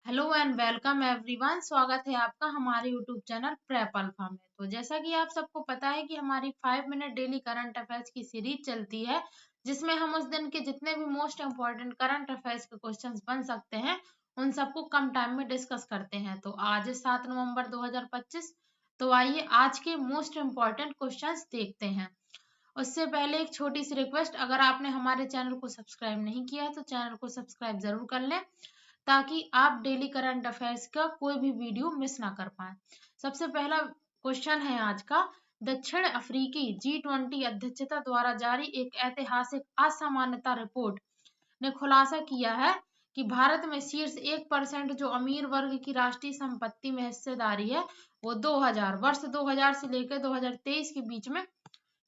Hello and welcome everyone. स्वागत है आपका हमारे यूट्यूब चैनल प्रेप अल्फा में। तो जैसा कि आप सबको पता है कि हमारी 5 मिनट डेली करंट अफेयर्स की सीरीज चलती है, जिसमें हम उस दिन के जितने भी मोस्ट इम्पोर्टेंट करंट अफेयर्स के क्वेश्चंस बन सकते हैं उन सबको कम टाइम में डिस्कस करते हैं। तो आज है 7 नवंबर 2025। तो आइए आज के मोस्ट इम्पोर्टेंट क्वेश्चंस देखते हैं। उससे पहले एक छोटी सी रिक्वेस्ट, अगर आपने हमारे चैनल को सब्सक्राइब नहीं किया है तो चैनल को सब्सक्राइब जरूर कर लें ताकि आप डेली करंट अफेयर्स का कोई भी वीडियो मिस ना कर पाए। सबसे पहला क्वेश्चन है आज का। दक्षिण अफ्रीकी G20 अध्यक्षता द्वारा जारी एक ऐतिहासिक असामान्यता रिपोर्ट ने खुलासा किया है कि भारत में शीर्ष 1% जो अमीर वर्ग की राष्ट्रीय संपत्ति में हिस्सेदारी है वो 2000 से लेकर 2023 के बीच में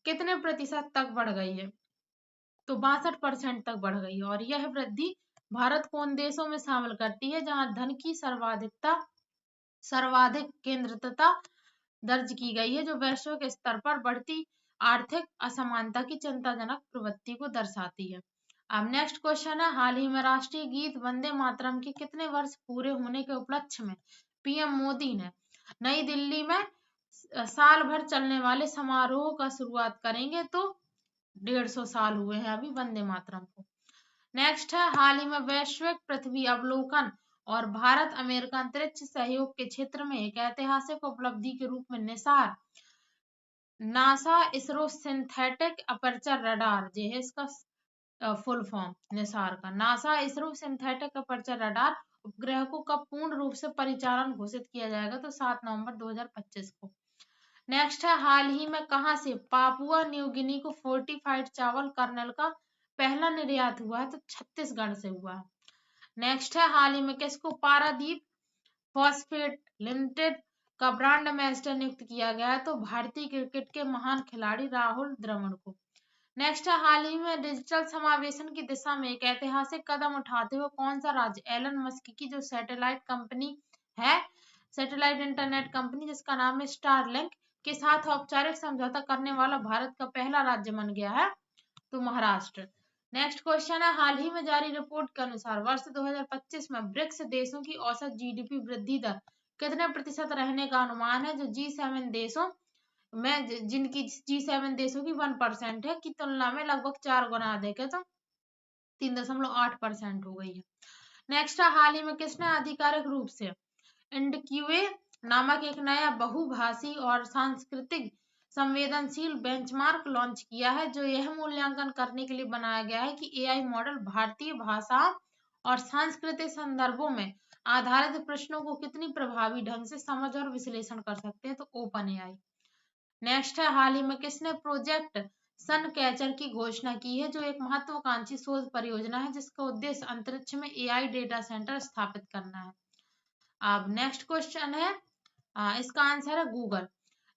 कितने प्रतिशत तक बढ़ गई है। तो 62% तक बढ़ गई है। और यह वृद्धि भारत को उन देशों में शामिल करती है जहां धन की सर्वाधिक केंद्रितता दर्ज की गई है, जो वैश्विक स्तर पर बढ़ती आर्थिक असमानता की चिंताजनक प्रवृत्ति को दर्शाती है। अब नेक्स्ट क्वेश्चन है, हाल ही में राष्ट्रीय गीत वंदे मातरम के कितने वर्ष पूरे होने के उपलक्ष्य में पीएम मोदी ने नई दिल्ली में साल भर चलने वाले समारोह का शुरुआत करेंगे। तो 150 साल हुए हैं अभी वंदे मातरम को। नेक्स्ट है, हाल ही में वैश्विक पृथ्वी अवलोकन और भारत अमेरिका अंतरिक्ष सहयोग के क्षेत्र में एक ऐतिहासिक उपलब्धि के रूप में Nisar NASA ISRO synthetic aperture radar जो है इसका फुल फॉर्म निसार का NASA ISRO synthetic aperture radar उपग्रह को कब पूर्ण रूप से परिचालन घोषित किया जाएगा। तो 7 नवंबर 2025 को। नेक्स्ट है, हाल ही में कहां से पापुआ न्यू गिनी को फोर्टिफाइड चावल कर्नल का पहला निर्यात हुआ है। तो छत्तीसगढ़ से हुआ है। नेक्स्ट है, हाल ही में किसको पारादीप फॉस्फेट लिमिटेड का ब्रांड एम्बेसडर नियुक्त किया गया है। तो भारतीय क्रिकेट के महान खिलाड़ी राहुल द्रविड़ को। नेक्स्ट है, हाल ही में डिजिटल समावेशन की दिशा में एक ऐतिहासिक कदम उठाते हुए कौन सा राज्य एलन मस्क की जो सैटेलाइट कंपनी है, सैटेलाइट इंटरनेट कंपनी जिसका नाम है स्टारलिंक, के साथ औपचारिक समझौता करने वाला भारत का पहला राज्य बन गया है। तो महाराष्ट्र। नेक्स्ट क्वेश्चन है, हाल ही में जारी रिपोर्ट के अनुसार वर्ष 2025 में ब्रिक्स देशों की औसत जीडीपी वृद्धि दर कितने प्रतिशत रहने का अनुमान है। जो G7 देशों में जिनकी G7 देशों की 1% है की तुलना में लगभग 4 गुना अधिक है। तो 3.8% हो गई है। नेक्स्ट है, हाल ही में किसने आधिकारिक रूप से इंडक्यूए नामक एक नया बहुभाषी और सांस्कृतिक संवेदनशील बेंचमार्क लॉन्च किया है, जो यह मूल्यांकन करने के लिए बनाया गया है कि एआई मॉडल भारतीय भाषा और सांस्कृतिक संदर्भों में आधारित प्रश्नों को कितनी प्रभावी ढंग से समझ और विश्लेषण कर सकते हैं। तो ओपन एआई। नेक्स्ट है, हाल ही में किसने प्रोजेक्ट सन कैचर की घोषणा की है, जो एक महत्वाकांक्षी शोध परियोजना है जिसका उद्देश्य अंतरिक्ष में एआई डेटा सेंटर स्थापित करना है। अब नेक्स्ट क्वेश्चन है, इसका आंसर है गूगल।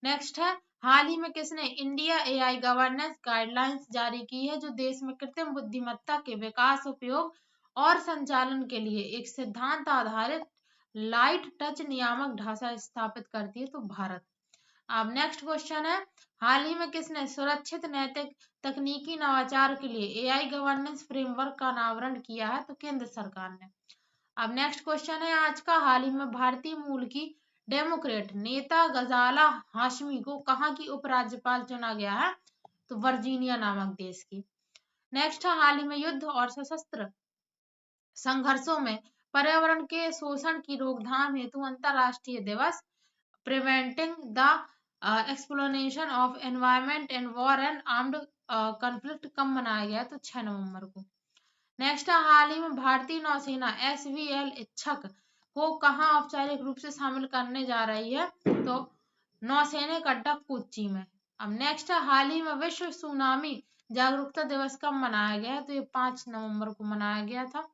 नेक्स्ट है, हाल ही में किसने इंडिया एआई गवर्नेंस गाइडलाइंस जारी की है, जो देश में कृत्रिम बुद्धिमत्ता के विकास, उपयोग और संचालन के लिए एक सिद्धांत आधारित लाइट टच नियामक ढांचा स्थापित करती है। तो भारत। अब नेक्स्ट क्वेश्चन है, हाल ही में किसने सुरक्षित नैतिक तकनीकी नवाचार के लिए एआई गवर्नेंस फ्रेमवर्क का अनावरण किया है। तो केंद्र सरकार ने। अब नेक्स्ट क्वेश्चन है आज का, हाल ही में भारतीय मूल की डेमोक्रेट नेता गजाला हाशमी को कहाँ की उपराज्यपाल चुना गया है। तो वर्जीनिया नामक देश की। नेक्स्ट है, हाल ही में युद्ध और सशस्त्र संघर्षों में पर्यावरण के शोषण की रोकथाम हेतु अंतरराष्ट्रीय दिवस preventing the exploitation of environment in war and armed conflict कब मनाया गया। तो 6 नवंबर को। नेक्स्ट है, हाल ही में भारतीय नौसेना SVL इच्छक को कहाँ औपचारिक रूप से शामिल करने जा रही है। तो नौसैनिक अड्डा कोच्चि में। अब नेक्स्ट है, हाल ही में विश्व सुनामी जागरूकता दिवस कब मनाया गया है। तो ये 5 नवंबर को मनाया गया था।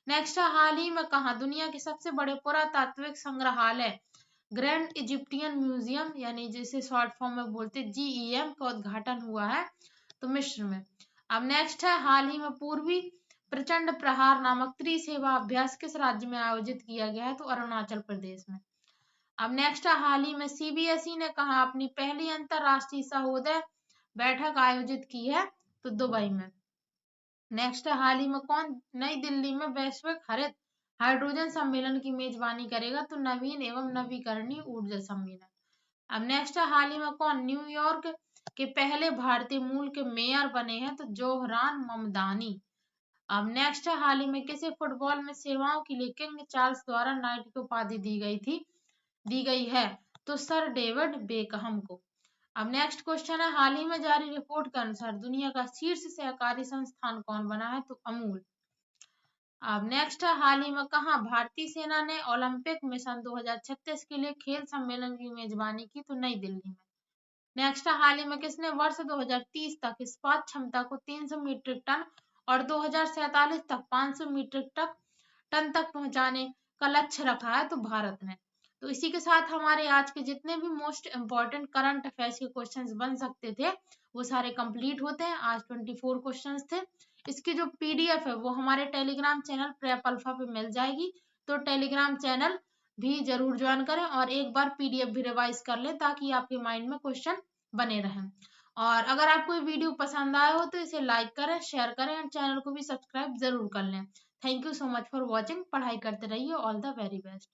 नेक्स्ट है, हाल ही में कहाँ दुनिया के सबसे बड़े पुरातात्विक संग्रहालय ग्रैंड इजिप्टियन म्यूजियम यानी जिसे शॉर्ट फॉर्म में बोलते GEM का उद्घाटन हुआ है। तो मिस्र में। अब नेक्स्ट है, हाल ही में पूर्वी प्रचंड प्रहार नामक त्रिसेवा अभ्यास किस राज्य में आयोजित किया गया है। तो अरुणाचल प्रदेश में। अब नेक्स्ट है, हाल ही में CBSE ने कहा अपनी पहली अंतरराष्ट्रीय सहोदय बैठक आयोजित की है। तो दुबई में। नेक्स्ट है, हाल ही में कौन नई दिल्ली में वैश्विक हरित हाइड्रोजन सम्मेलन की मेजबानी करेगा? तो नवीन एवं नवीकरणीय ऊर्जा सम्मेलन। अब नेक्स्ट है, हाल ही में कौन न्यूयॉर्क के पहले भारतीय मूल के मेयर बने हैं? तो जोहरान ममदानी। अब नेक्स्ट है, हाल ही में किसे फुटबॉल में सेवाओं के लिए किंग चार्ल्स द्वारा नाइट की उपाधि दी गई है? तो सर डेविड बेकहम को। अब नेक्स्ट क्वेश्चन है, हाल ही में जारी रिपोर्ट के अनुसार दुनिया का शीर्ष सहकारी संस्थान कौन बना है? तो अमूल। अब नेक्स्ट है, हाल ही में कहाँ भारतीय सेना ने ओलंपिक मिशन 2036 के लिए खेल सम्मेलन की मेजबानी की? तो नई दिल्ली में। नेक्स्ट है, हाल ही में किसने वर्ष 2030 तक इस्पात क्षमता को 300 मीट्रिक टन और 2047 तक 500 मीट्रिक टन तक पहुंचाने का लक्ष्य रखा है? तो भारत ने। तो इसी के साथ हमारे आज के जितने भी मोस्ट इंपॉर्टेंट करंट अफेयर्स के क्वेश्चंस बन सकते थे वो सारे कंप्लीट होते हैं। आज 24 क्वेश्चंस थे। इसकी जो पीडीएफ है वो हमारे टेलीग्राम चैनल प्रेप अल्फा पे मिल जाएगी, तो टेलीग्राम चैनल भी जरूर ज्वाइन करें और एक बार पीडीएफ भी रिवाइज कर लें ताकि आपके माइंड में क्वेश्चन बने रहें। और अगर आपको ये वीडियो पसंद आया हो तो इसे लाइक करें, शेयर करें और चैनल को भी सब्सक्राइब जरूर कर लें। Thank you so much for watching. पढ़ाई करते रहिए। All the very best.